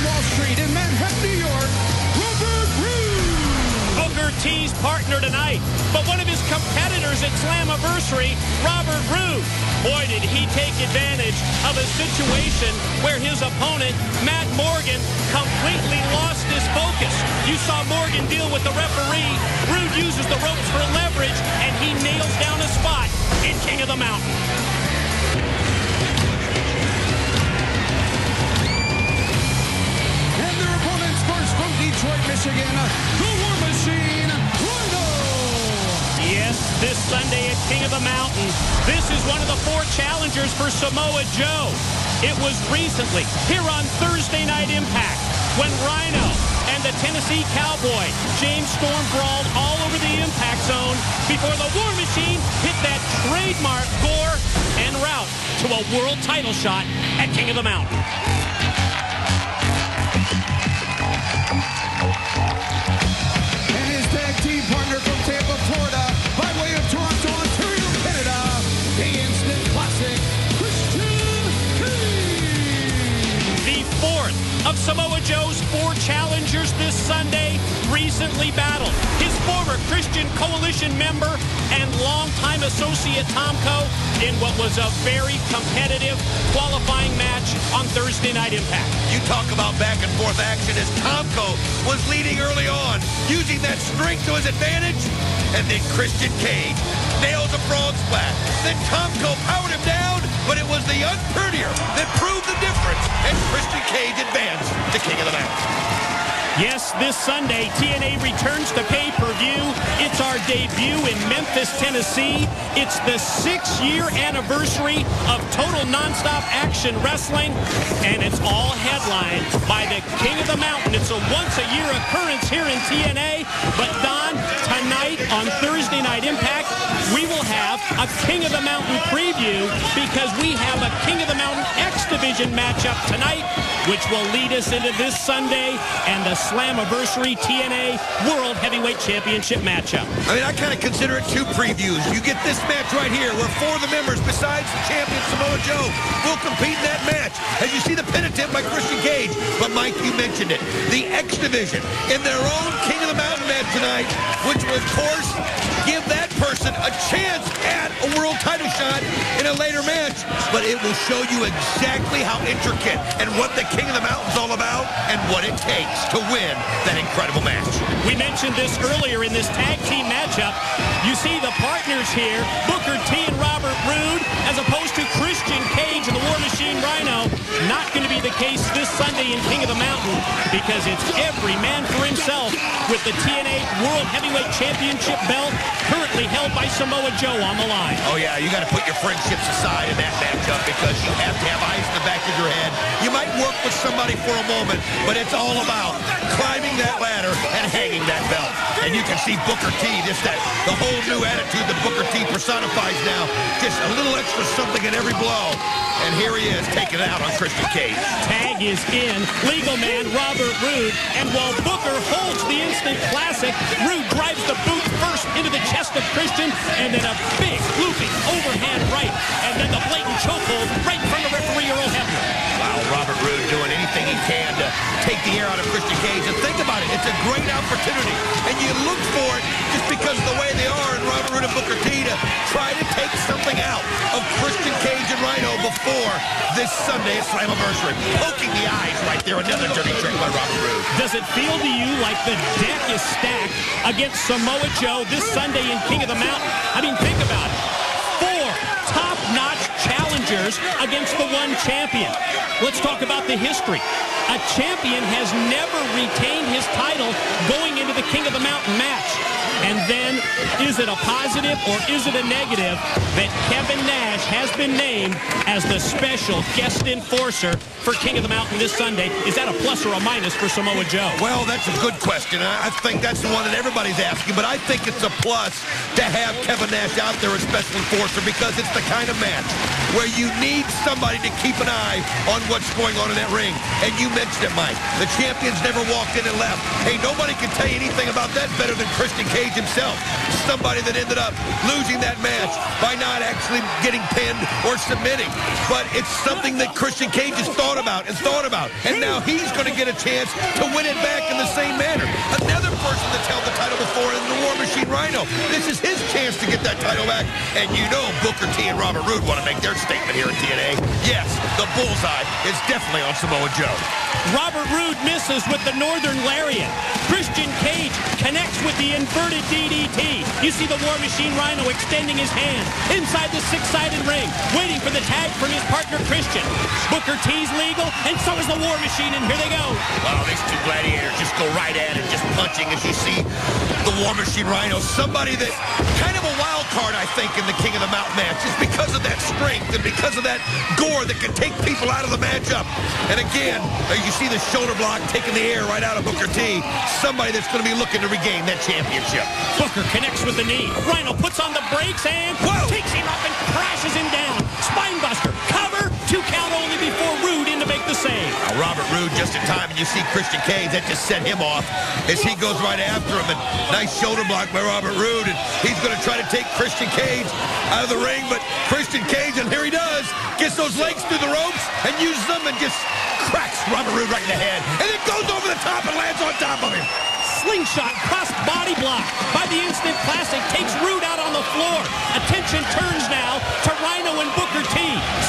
from Wall Street in Manhattan, New York, Roode. Booker T's partner tonight, but one of his competitors at Slammiversary, Roode. Boy, did he take advantage of a situation where his opponent, Matt Morgan, completely lost his focus. You saw Morgan deal with the referee. Roode uses the ropes for leverage, and he nails down a spot in King of the Mountain. And their opponents first from Detroit, Michigan, the War Machine, Rhino. Yes, this Sunday at King of the Mountain, this is one of the 4 challengers for Samoa Joe. It was recently, here on Thursday Night Impact, when Rhino and the Tennessee Cowboy, James Storm, brawled all over the Impact Zone before the War Machine hit that trademark gore en route to a world title shot at King of the Mountain. And his tag team partner from Tampa, Florida, by way of Toronto, Ontario, Canada, the instant classic, Christian Cage. The 4th of Samoa Joe's 4 challengers this Sunday recently battled. His former Christian Coalition member and longtime associate Tomko in what was a very competitive qualifying match on Thursday Night Impact. You talk about back and forth action as Tomko was leading early on, using that strength to his advantage, and then Christian Cage nails a frog splash. Then Tomko powered him down, but it was the unprettier that proved the difference, and Christian Cage advanced to King of the Mountain. Yes, this Sunday, TNA returns to pay-per-view. It's our debut in Memphis, Tennessee. It's the 6-year anniversary of Total Nonstop Action Wrestling, and it's all headlined by the King of the Mountain. It's a once-a-year occurrence here in TNA, but Don, tonight on Thursday Night Impact, we will have a King of the Mountain preview because we have a King of the Mountain X Division matchup tonight, which will lead us into this Sunday and the Slammiversary TNA World Heavyweight Championship matchup. I mean, I kind of consider it 2 previews. You get this match right here where 4 of the members, besides the champion Samoa Joe, will compete in that match. As you see the pin attempt by Christian Cage. But Mike, you mentioned it. The X Division in their own King of the Mountain match tonight, which will, of course, give that person a chance at a world title shot in a later match. But it will show you exactly how intricate and what the King of the Mountain's all about and what it takes to win that incredible match. We mentioned this earlier in this tag team matchup. You see the partners here, Booker T and Roode, as opposed to Christian Cage and the War Machine Rhino. Not going to be the case this Sunday in King of the Mountain because it's every man for himself with the TNA World Heavyweight Championship belt currently held by Samoa Joe on the line. Oh yeah, you got to put your friendships aside in that matchup because you have to have eyes in the back of your head. You might work with somebody for a moment, but it's all about climbing that ladder and hanging that belt. And you can see Booker T, the whole new attitude that Booker T personifies now. Just a little extra something in every blow. And here he is, taking it out on Christian Cage. Tag is in. Legal man Roode. And while Booker holds the instant classic, Roode drives the boot first into the chest of Christian, and then a big, looping overhand right, and then the blatant chokehold right in front of referee Earl Hebner. Wow, Roode doing anything he can to take the air out of Christian Cage. And think about it, it's a great opportunity. And you look for it just because of the way they are in Roode and Booker T to try to take something out of Christian Cage and Rhino before this Sunday at Slammiversary. Poking the eyes right there, another dirty trick by Roode. Does it feel to you like the deck is stacked against Samoa Joe this Sunday in King of the Mountain? I mean, think about it. 4 top-notch challengers against the 1 champion. Let's talk about the history. A champion has never retained his title going into the King of the Mountain match. And then, is it a positive or is it a negative that Kevin Nash has been named as the special guest enforcer for King of the Mountain this Sunday? Is that a plus or a minus for Samoa Joe? Well, that's a good question. I think that's the one that everybody's asking, but I think it's a plus to have Kevin Nash out there as special enforcer because it's the kind of match where you need somebody to keep an eye on what's going on in that ring. And you mentioned it, Mike. The champions never walked in and left. Hey, nobody can tell you anything about that better than Christian Cage Cage himself, somebody that ended up losing that match by not actually getting pinned or submitting. But it's something that Christian Cage has thought about, and now he's going to get a chance to win it back in the same manner. Another person that's held the title before is the War Machine Rhino. This is his chance to get that title back, and you know Booker T and Robert Roode want to make their statement here at TNA. Yes, the bullseye is definitely on Samoa Joe. Robert Roode misses with the Northern Lariat. Christian Cage connects with the inverted DDT. You see the War Machine Rhino extending his hand inside the six-sided ring, waiting for the tag from his partner Christian. Booker T's legal, and so is the War Machine, and here they go. Wow, these two gladiators just go right at it, just punching as you see the War Machine Rhino. Somebody that kind of a wild card, I think, in the King of the Mountain match, just because of that strength and because of that gore that can take people out of the matchup. And again, you see the shoulder block taking the air right out of Booker T. Somebody that's going to be looking to regain that championship. Booker connects with the knee. Rhino puts on the brakes and takes him up and crashes him down. Spinebuster, cover, 2 count only before Roode in to make the save. Now Robert Roode just in time, and you see Christian Cage, that just set him off as he goes right after him. And nice shoulder block by Robert Roode, and he's going to try to take Christian Cage out of the ring, but Christian Cage, and here he does, gets those legs through the ropes and uses them and just cracks Robert Roode right in the head, and it goes over the top and lands on top of him. Slingshot cross body block by the Instant Classic takes Roode out on the floor. Attention turns now to Rhino and Booker T.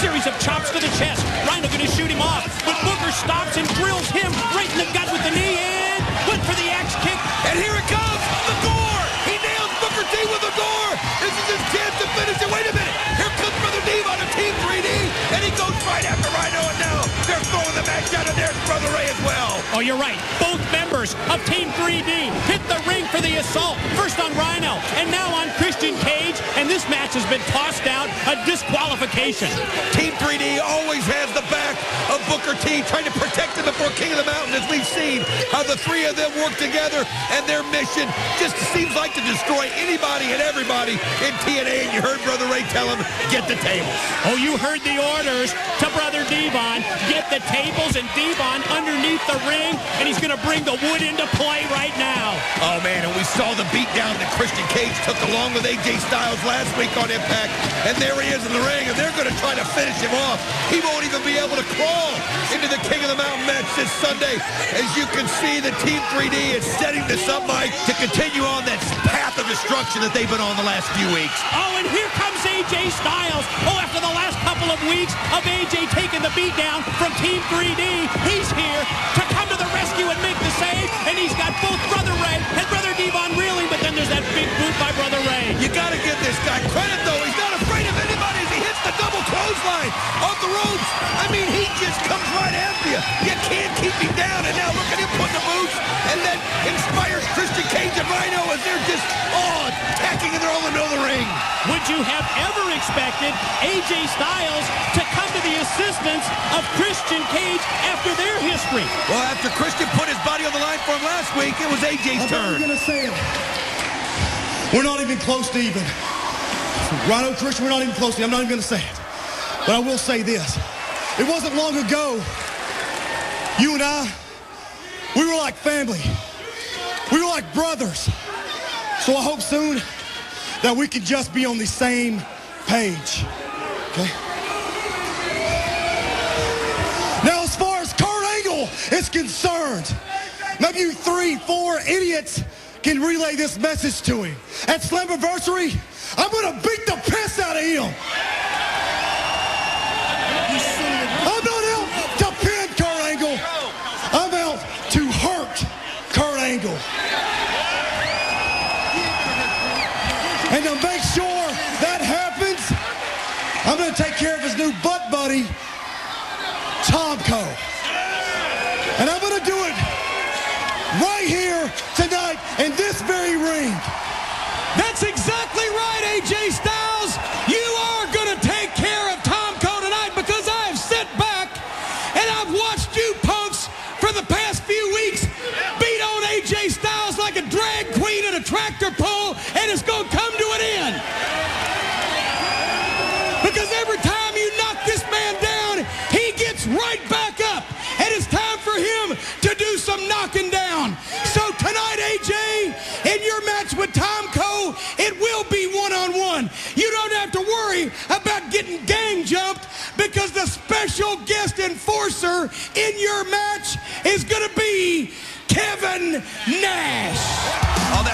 Series of chops to the chest. Rhino going to shoot him off, but Booker stops and drills him right in the gut with the knee and went for the axe kick. And here it comes, the door. He nails Booker T with the door. This is his chance to finish it. Wait a minute. Here comes Brother Dave on a Team 3D, and he goes right after Rhino, and now they're throwing the match out, and there's Brother Ray as well. Oh, you're right. Both members of Team 3D hit the ring for the assault. First on Rhino, and now on Christian Cage, and this match has been tossed out, a disqualification. Team 3D always has the back of Booker T, trying to protect him before King of the Mountain, as we've seen how the three of them work together, and their mission just seems like to destroy anybody and everybody in TNA, and you heard Brother Ray tell him, get the tables. Oh, you heard the orders to Brother Devon. Get the tables, and Devon underneath the ring, and he's going to bring the wood into play right now. Oh, man, and we saw the beatdown that Christian Cage took along with AJ Styles last week on Impact, and there he is in the ring, and they're going to try to finish him off. He won't even be able to crawl into the King of the Mountain match this Sunday. As you can see, the Team 3D is setting this up, Mike, to continue on that path of destruction that they've been on the last few weeks. Oh, and here comes AJ Styles. Oh, after the last couple of weeks of AJ taking the beatdown from Team 3D, he's here to come to the rescue and make the save, and he's got both Brother Ray and Brother Devon reeling, but then there's that big boot by Brother Ray. You got to give this guy credit, though. He's not afraid of anybody as he hits the double clothesline off the ropes. I mean, he just comes right after you. You can't keep him down, and now look at him putting the boots, and that inspires Christian Cage and Rhino as they're just, attacking, and they're all in the middle of the ring. Would you have ever expected AJ Styles to come to the assistance of Christian Cage after their history? Well, after Christian put his body on the line for him last week, it was AJ's turn. I'm going to say it. We're not even close to even. Rhino, Christian, we're not even close to it. I'm not even going to say it. But I will say this. It wasn't long ago, you and I, we were like family. We were like brothers. So I hope soon that we can just be on the same page. Okay? Now, as far as Kurt Angle is concerned, maybe you 3-4 idiots can relay this message to him. At Slammiversary, I'm going to beat the piss out of him. I'm not out to pin Kurt Angle. I'm out to hurt Kurt Angle. And to make sure that happens, I'm going to take care of his new butt buddy, Tomko. And I'm going to do it right here tonight in this very ring. That's exactly right, AJ Styles. You are going to take care of Tomko tonight, because I have sat back and I've watched you punks for the past few weeks beat on AJ Styles like a drag queen at a tractor pull, and it's going to come to an end. Because every time you knock this man down, he gets right back up, and it's time for him to do some knocking down. So tonight, AJ, in your match with Tomko, because the special guest enforcer in your match is going to be Kevin Nash. Oh, that's